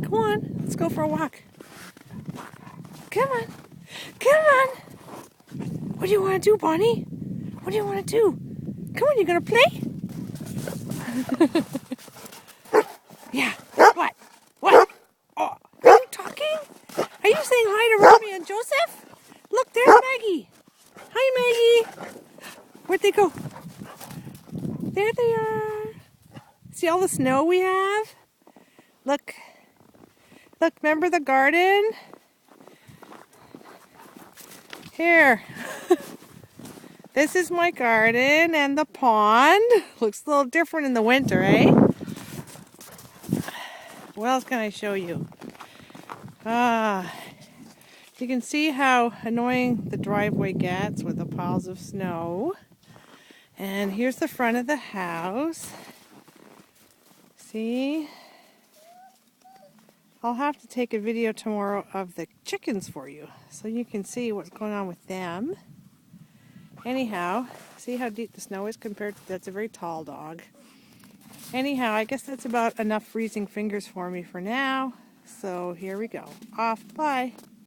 Come on, let's go for a walk. Come on. Come on. What do you want to do, Bonnie? What do you want to do? Come on, you gonna play? Yeah. What? What? Oh, are you talking? Are you saying hi to Robbie and Joseph? Look, there's Maggie. Hi, Maggie. Where'd they go? There they are. See all the snow we have? Look. Look, remember the garden? Here. This is my garden and the pond. Looks a little different in the winter, eh? What else can I show you? You can see how annoying the driveway gets with the piles of snow. And here's the front of the house. See? I'll have to take a video tomorrow of the chickens for you so you can see what's going on with them. Anyhow, see how deep the snow is compared to that's a very tall dog. Anyhow, I guess that's about enough freezing fingers for me for now. So here we go. Off. Bye.